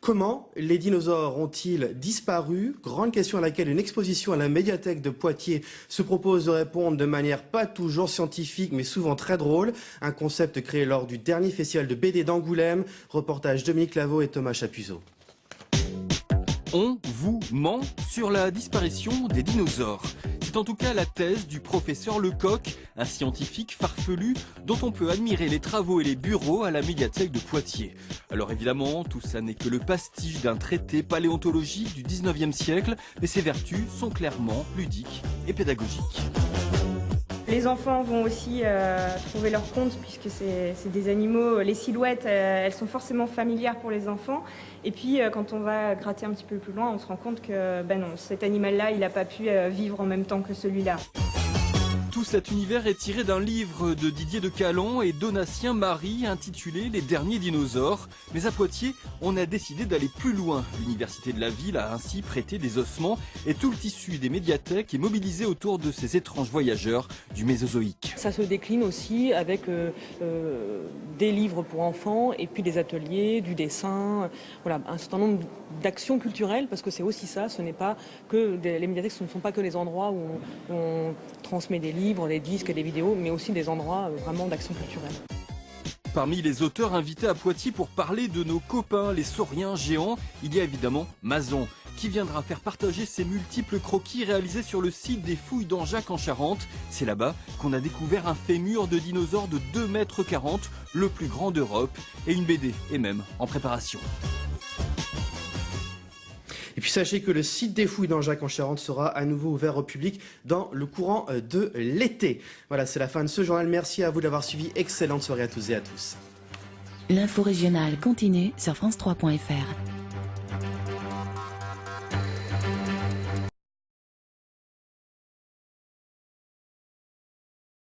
Comment les dinosaures ont-ils disparu? Grande question à laquelle une exposition à la médiathèque de Poitiers se propose de répondre de manière pas toujours scientifique mais souvent très drôle. Un concept créé lors du dernier festival de BD d'Angoulême. Reportage Dominique Lavaux et Thomas Chapuzot. On vous ment sur la disparition des dinosaures. C'est en tout cas la thèse du professeur Lecoq, un scientifique farfelu dont on peut admirer les travaux et les bureaux à la médiathèque de Poitiers. Alors évidemment, tout ça n'est que le pastiche d'un traité paléontologique du 19e siècle, mais ses vertus sont clairement ludiques et pédagogiques. Les enfants vont aussi trouver leur compte puisque c'est des animaux, les silhouettes, elles sont forcément familières pour les enfants. Et puis quand on va gratter un petit peu plus loin, on se rend compte que non, cet animal-là, il n'a pas pu vivre en même temps que celui-là. Tout cet univers est tiré d'un livre de Didier de Callan et Donatien Marie intitulé Les derniers dinosaures. Mais à Poitiers, on a décidé d'aller plus loin. L'université de la ville a ainsi prêté des ossements et tout le tissu des médiathèques est mobilisé autour de ces étranges voyageurs du Mésozoïque. Ça se décline aussi avec des livres pour enfants et puis des ateliers, du dessin, voilà, un certain nombre d'actions culturelles parce que c'est aussi ça, ce n'est pas que les médiathèques, ce ne sont pas que les endroits où on transmet des livres, des disques et des vidéos, mais aussi des endroits vraiment d'action culturelle. Parmi les auteurs invités à Poitiers pour parler de nos copains, les sauriens géants, il y a évidemment Mazon, qui viendra faire partager ses multiples croquis réalisés sur le site des Fouilles d'Anjac en Charente. C'est là-bas qu'on a découvert un fémur de dinosaure de 2,40 mètres, le plus grand d'Europe, et une BD est même en préparation. Et puis sachez que le site des Fouilles d'Anjac en Charente sera à nouveau ouvert au public dans le courant de l'été. Voilà, c'est la fin de ce journal. Merci à vous d'avoir suivi. Excellente soirée à tous et à tous. L'info régionale continue sur France3.fr.